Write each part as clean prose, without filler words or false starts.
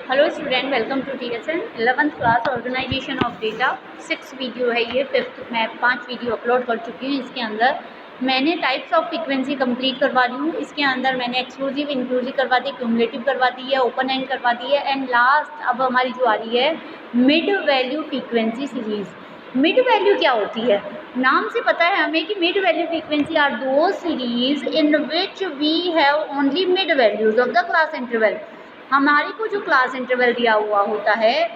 Hello student, welcome to TSN 11th class organisation of data. 6 video है ये, 5th मैं 5 video upload कर चुकी हूँ। इसके अंदर मैंने टाइप्स ऑफ फ्रीक्वेंसी कंप्लीट करवा दी हूँ। इसके अंदर मैंने एक्सक्लूसिव इंक्लूसिव करवा दी, क्यूमुलेटिव करवा दी है, ओपन एंड करवा दी है, एंड लास्ट अब हमारी जो आ रही है mid value frequency series. Mid value क्या होती है? नाम से पता है हमें कि mid value frequency are two series in which we have only mid values of the class interval. हमारे को जो क्लास इंटरवल दिया हुआ होता है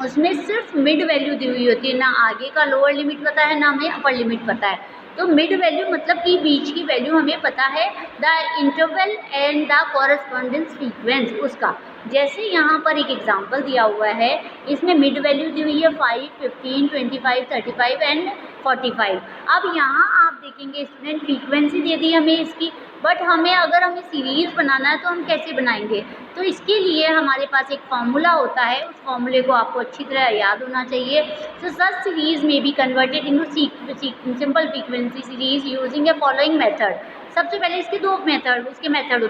उसमें सिर्फ मिड वैल्यू दी हुई होती है, ना आगे का लोअर लिमिट पता है, ना हमें अपर लिमिट पता है। तो मिड वैल्यू मतलब कि बीच की वैल्यू हमें पता है, the interval and the correspondence frequency उसका। जैसे यहाँ पर एक एग्जांपल दिया हुआ है, इसमें मिड वैल्यू दी हुई है 5, 15, 25, 35 एंड 45। अब यहाँ आप देखेंगे स्टूडेंट, फ्रीक्वेंसी दे दी हमें इसकी, बट अगर हमें सीरीज़ बनाना है तो हम कैसे बनाएंगे? तो इसके लिए हमारे पास एक फार्मूला होता है, उस फार्मूले को आपको अच्छी तरह याद होना चाहिए। तो सच सीरीज़ में be converted into simple frequency series using A following method. सबसे पहले इसके दो मेथड होते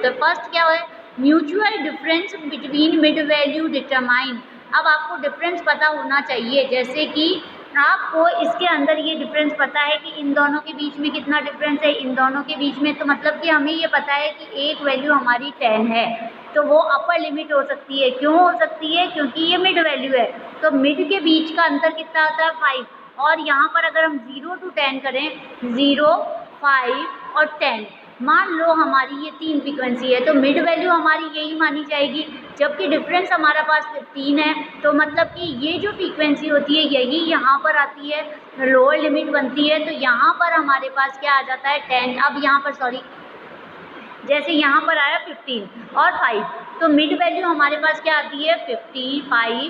हैं। फर्स्ट क्या है? Mutual difference between mid value determine. अब आपको डिफरेंस पता होना चाहिए, जैसे कि आपको इसके अंदर ये डिफरेंस पता है कि इन दोनों के बीच में कितना डिफरेंस है, इन दोनों के बीच में। तो मतलब कि हमें ये पता है कि एक वैल्यू हमारी 10 है, तो वो अपर लिमिट हो सकती है। क्यों हो सकती है? क्योंकि ये मिड वैल्यू है। तो मिड के बीच का अंतर कितना होता है? 5। और यहाँ पर अगर हम 0 to 10 करें, 0, 5 और 10, मान लो हमारी ये 3 फ्रीक्वेंसी है, तो मिड वैल्यू हमारी यही मानी जाएगी। जबकि डिफरेंस हमारा पास 15 है, तो मतलब कि ये जो फ्रीक्वेंसी होती है यही यहाँ पर आती है, लोअर लिमिट बनती है। तो यहाँ पर हमारे पास क्या आ जाता है? 10। अब यहाँ पर जैसे यहाँ पर आया 15 और 5, तो मिड वैल्यू हमारे पास क्या आती है? 55,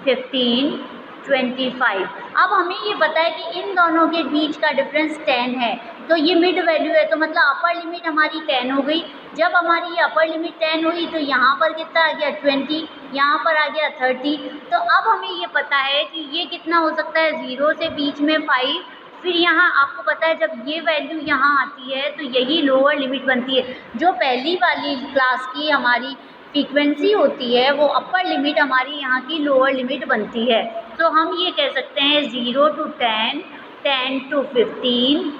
15, 25। अब हमें ये पता है कि इन दोनों के बीच का डिफरेंस 10 है, तो ये मिड वैल्यू है, तो मतलब अपर लिमिट हमारी 10 हो गई। जब हमारी ये अपर लिमिट 10 हुई तो यहाँ पर कितना आ गया? 20, यहाँ पर आ गया 30। तो अब हमें ये पता है कि ये कितना हो सकता है? 0 से बीच में 5। फिर यहाँ आपको पता है जब ये वैल्यू यहाँ आती है तो यही लोअर लिमिट बनती है। जो पहली वाली क्लास की हमारी फ्रीक्वेंसी होती है वो अपर लिमिट हमारी यहाँ की लोअर लिमिट बनती है। तो हम ये कह सकते हैं 0 to 10, 10 to 15,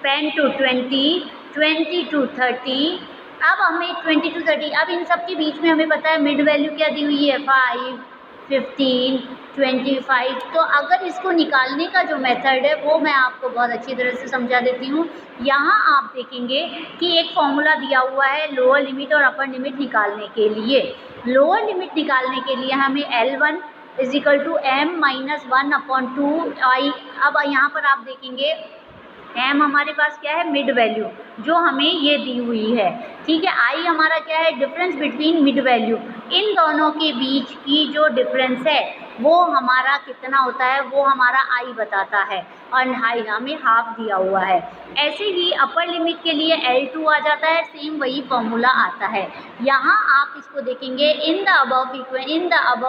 10 to 20, 20 to 30। अब हमें 20 to 30, अब इन सब के बीच में हमें पता है मिड वैल्यू क्या दी हुई है? 5, 15, 25। तो अगर इसको निकालने का जो मेथड है वो मैं आपको बहुत अच्छी तरह से समझा देती हूँ। यहाँ आप देखेंगे कि एक फॉर्मूला दिया हुआ है लोअर लिमिट और अपर लिमिट निकालने के लिए। लोअर लिमिट निकालने के लिए हमें L1 = m-1/2i। अब यहाँ पर आप देखेंगे m हमारे पास क्या है? मिड वैल्यू, जो हमें ये दी हुई है, ठीक है। i हमारा क्या है? Difference between mid value. इन दोनों के बीच की जो डिफरेंस है वो हमारा कितना होता है? वो हमारा i बताता है, और हाई हमें हाफ दिया हुआ है। ऐसे ही अपर लिमिट के लिए L2 आ जाता है, सेम वही फॉर्मूला आता है। यहाँ आप इसको देखेंगे, in the above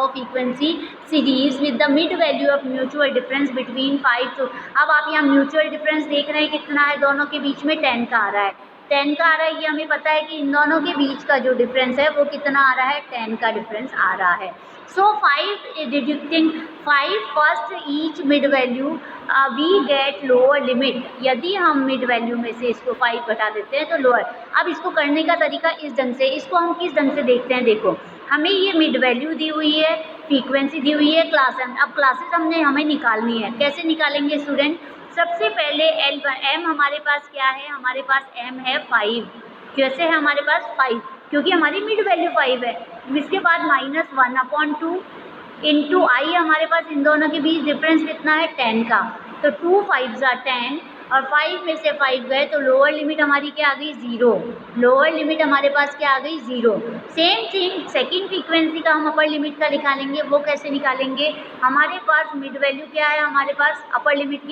frequency series with the mid value of mutual difference between 5 to। अब आप यहाँ म्यूचुअल डिफरेंस देख रहे हैं कितना है? दोनों के बीच में 10 का आ रहा है, 10 का आ रहा है। ये हमें पता है कि इन दोनों के बीच का जो डिफरेंस है वो कितना आ रहा है? 10 का डिफरेंस आ रहा है। So 5 deducting 5 first each mid value we get lower limit. यदि हम मिड वैल्यू में से इसको 5 घटा देते हैं तो लोअर। अब इसको करने का तरीका इस ढंग से, इसको हम किस ढंग से देखते हैं? देखो, हमें ये मिड वैल्यू दी हुई है, फ्रीक्वेंसी दी हुई है, क्लास एम। अब क्लासेस हमें निकालनी है। कैसे निकालेंगे स्टूडेंट? सबसे पहले m हमारे पास क्या है? हमारे पास m है 5। कैसे है हमारे पास? 5, क्योंकि हमारी मिड वैल्यू 5 है। इसके बाद -1/2 इंटू i हमारे पास इन दोनों के बीच डिफरेंस कितना है? 10 का। तो 2 5 are 10, और 5 में से 5 गए तो लोअर लिमिट हमारी क्या आ गई? 0। लोअर लिमिट हमारे पास क्या आ गई? 0। सेम थिंग सेकेंड फ्रीक्वेंसी का हम अपर लिमिट का निकालेंगे। वो कैसे निकालेंगे? हमारे पास मिड वैल्यू क्या है? हमारे पास अपर लिमिट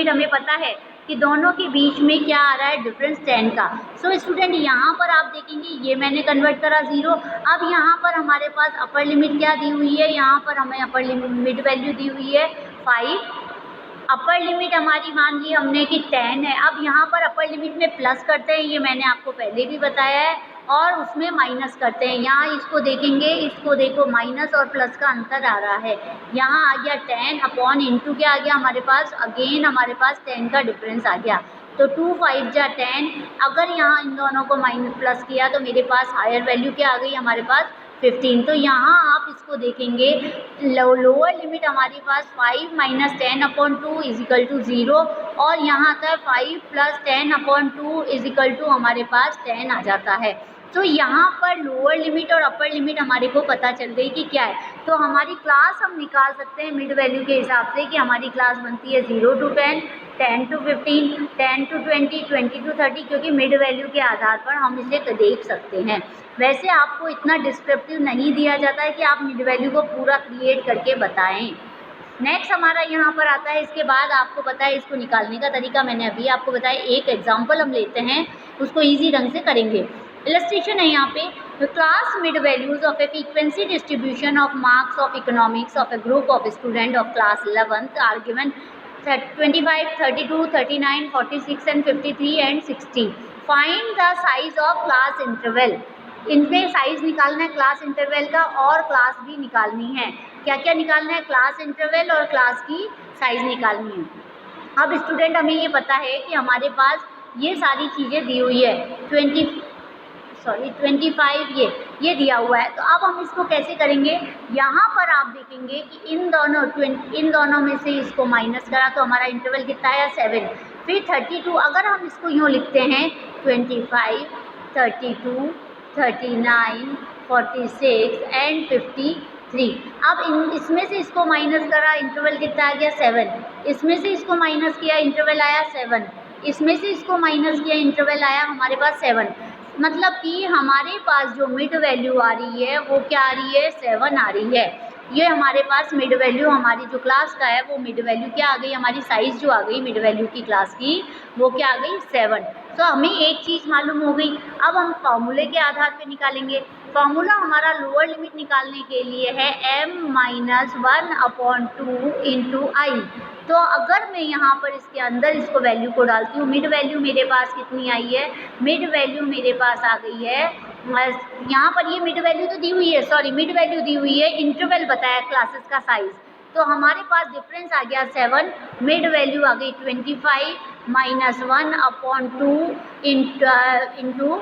हमें पता है कि दोनों के बीच में क्या आ रहा है? डिफरेंस 10 का। सो स्टूडेंट यहाँ पर आप देखेंगे ये मैंने कन्वर्ट करा 0। अब यहाँ पर हमारे पास अपर लिमिट क्या दी हुई है? यहाँ पर हमें अपर लिमिट मिड वैल्यू दी हुई है 5। अपर लिमिट हमारी मान ली हमने कि 10 है। अब यहाँ पर अपर लिमिट में प्लस करते हैं, ये मैंने आपको पहले भी बताया है। और उसमें माइनस करते हैं। यहाँ इसको देखेंगे, इसको देखो माइनस और प्लस का अंतर आ रहा है। यहाँ आ गया 10 अपॉन इंटू क्या आ गया हमारे पास, अगेन हमारे पास 10 का डिफरेंस आ गया। तो 2 5 जा 10, अगर यहाँ इन दोनों को माइनस प्लस किया तो मेरे पास हायर वैल्यू क्या आ गई हमारे पास 15। तो यहाँ आप इसको देखेंगे, लोअर लिमिट हमारे पास 5 माइनस 10 अपॉन 2 इजिकल टू 0, और यहाँ आता है 5 प्लस 10 अपॉन 2 इजिकल टू हमारे पास 10 आ जाता है। तो यहाँ पर लोअर लिमिट और अपर लिमिट हमारे को पता चल गई कि क्या है। तो हमारी क्लास हम निकाल सकते हैं मिड वैल्यू के हिसाब से कि हमारी क्लास बनती है 0 to 10, 10 to 15, 10 to 20, 20 to 30, क्योंकि मिड वैल्यू के आधार पर हम इसे देख सकते हैं। वैसे आपको इतना डिस्क्रिप्टिव नहीं दिया जाता है कि आप मिड वैल्यू को पूरा क्रिएट करके बताएं। नेक्स्ट हमारा यहाँ पर आता है, इसके बाद आपको पता है इसको निकालने का तरीका मैंने अभी आपको बताया। एक एग्जांपल हम लेते हैं, उसको इजी ढंग से करेंगे। इलस्ट्रेशन है यहाँ पे, class mid values of a frequency distribution of marks of economics of a group of student of class 11th are given 25, 32, 39, 46 and 53 and 60। Find the size of class interval. इनमें size निकालना है class interval का, और class भी निकालनी है। क्या क्या निकालना है, क्लास इंटरवल और क्लास की साइज निकालनी है। अब स्टूडेंट हमें ये पता है कि हमारे पास ये सारी चीज़ें दी हुई है, 25 ये दिया हुआ है। तो अब हम इसको कैसे करेंगे, यहाँ पर आप देखेंगे कि इन दोनों में से इसको माइनस करा तो हमारा इंटरवल कितना है 7। फिर 32, अगर हम इसको यूँ लिखते हैं 25, 32, 39, 46 एंड 53। अब इसमें से इसको माइनस करा, इंटरवल कितना आ गया 7। इसमें से इसको माइनस किया, इंटरवल आया 7। इसमें से इसको माइनस किया, इंटरवल आया हमारे पास 7। मतलब कि हमारे पास जो मिड वैल्यू आ रही है वो क्या आ रही है, 7 आ रही है। ये हमारे पास मिड वैल्यू हमारी जो क्लास का है वो मिड वैल्यू क्या आ गई, हमारी साइज़ जो आ गई मिड वैल्यू की क्लास की वो क्या आ गई 7। तो हमें एक चीज़ मालूम हो गई। अब हम फॉर्मूले के आधार पे निकालेंगे। फॉर्मूला हमारा लोअर लिमिट निकालने के लिए है m-1/2 इंटू आई। तो अगर मैं यहाँ पर इसके अंदर इसको वैल्यू को डालती हूँ, मिड वैल्यू मेरे पास कितनी आई है, मिड वैल्यू मेरे पास आ गई है, यहाँ पर ये मिड वैल्यू तो दी हुई है, सॉरी मिड वैल्यू दी हुई है, इंटरवल बताया क्लासेस का साइज़। तो हमारे पास डिफरेंस आ गया 7, मिड वैल्यू आ गई 25 माइनस 1/2 इंटू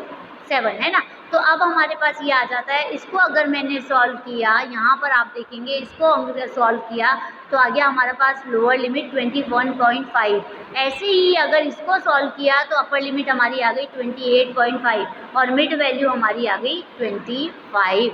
7, है ना। तो अब हमारे पास ये आ जाता है। इसको अगर मैंने सॉल्व किया, यहाँ पर आप देखेंगे इसको अगर सॉल्व किया तो आ गया हमारे पास लोअर लिमिट 21.5। ऐसे ही अगर इसको सॉल्व किया तो अपर लिमिट हमारी आ गई 28.5 और मिड वैल्यू हमारी आ गई 25।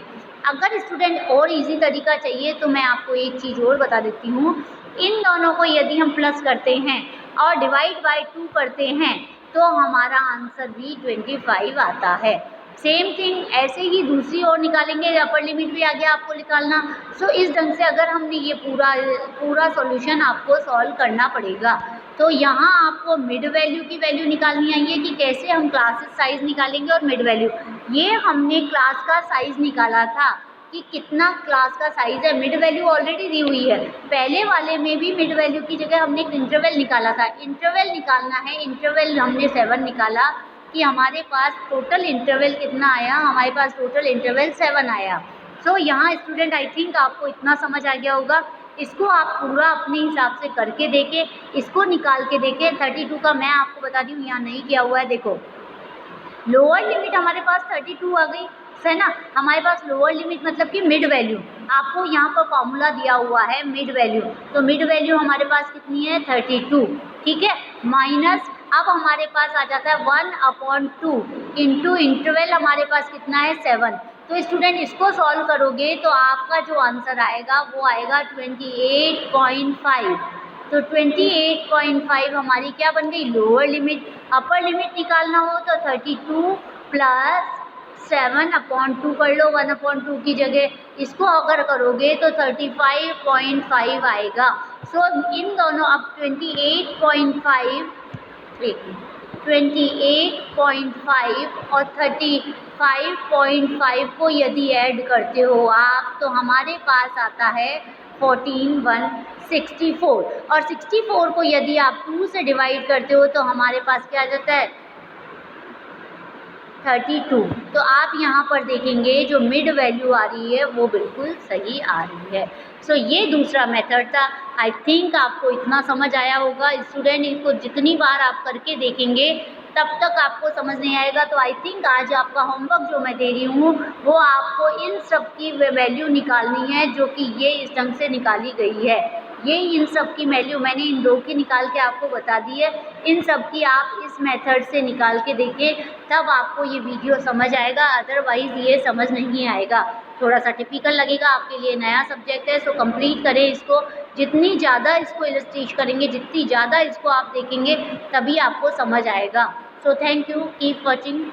अगर स्टूडेंट और इजी तरीका चाहिए तो मैं आपको एक चीज़ और बता देती हूँ। इन दोनों को यदि हम प्लस करते हैं और डिवाइड बाय 2 करते हैं तो हमारा आंसर भी 25 आता है। सेम थिंग ऐसे ही दूसरी ओर निकालेंगे, अपर लिमिट भी आ गया आपको निकालना। सो इस ढंग से अगर हमने ये पूरा सॉल्यूशन आपको सॉल्व करना पड़ेगा। तो यहाँ आपको मिड वैल्यू की वैल्यू निकालनी आई है कि कैसे हम क्लासेस साइज़ निकालेंगे और मिड वैल्यू। ये हमने क्लास का साइज़ निकाला था कि कितना क्लास का साइज़ है, मिड वैल्यू ऑलरेडी दी हुई है। पहले वाले में भी मिड वैल्यू की जगह हमने एक इंटरवल निकाला था, इंटरवल निकालना है। इंटरवल हमने 7 निकाला कि हमारे पास टोटल इंटरवल कितना आया, हमारे पास टोटल इंटरवल 7 आया। सो यहाँ स्टूडेंट आई थिंक आपको इतना समझ आ गया होगा। इसको आप पूरा अपने हिसाब से करके देखें, इसको निकाल के देखें। 32 का मैं आपको बता दी हूँ, यहाँ नहीं किया हुआ है। देखो लोअर लिमिट हमारे पास 32 आ गई, है ना। हमारे पास लोअर लिमिट मतलब कि मिड वैल्यू, आपको यहाँ पर फॉर्मूला दिया हुआ है मिड वैल्यू। तो मिड वैल्यू हमारे पास कितनी है 32, ठीक है। माइनस अब हमारे पास आ जाता है 1/2 इंटू इंटरवल हमारे पास कितना है 7। तो स्टूडेंट इसको सॉल्व करोगे तो आपका जो आंसर आएगा वो आएगा 28.5। तो 28.5 हमारी क्या बन गई लोअर लिमिट। अपर लिमिट निकालना हो तो 32 प्लस 7/2 कर लो, 1/2 की जगह इसको अगर करोगे तो 35.5 आएगा। सो इन दोनों अब 28.5 और 35.5 को यदि ऐड करते हो आप तो हमारे पास आता है 14,164 और 64 को यदि आप 2 से डिवाइड करते हो तो हमारे पास क्या आ जाता है 32। तो आप यहाँ पर देखेंगे जो मिड वैल्यू आ रही है वो बिल्कुल सही आ रही है। सो ये दूसरा मेथड था। आई थिंक आपको इतना समझ आया होगा। स्टूडेंट, इसको जितनी बार आप करके देखेंगे तब तक आपको समझ नहीं आएगा। तो आई थिंक आज आपका होमवर्क जो मैं दे रही हूँ वो आपको इन सब की वैल्यू निकालनी है, जो कि ये इस ढंग से निकाली गई है। ये इन सब की वैल्यू मैंने इन दो की निकाल के आपको बता दी है। इन सब की आप इस मेथड से निकाल के देखें, तब आपको ये वीडियो समझ आएगा, अदरवाइज़ ये समझ नहीं आएगा। थोड़ा सा टिपिकल लगेगा, आपके लिए नया सब्जेक्ट है। सो कंप्लीट करें इसको। जितनी ज़्यादा इसको इलस्ट्रेट करेंगे, जितनी ज़्यादा इसको आप देखेंगे, तभी आपको समझ आएगा। So thank you, keep watching.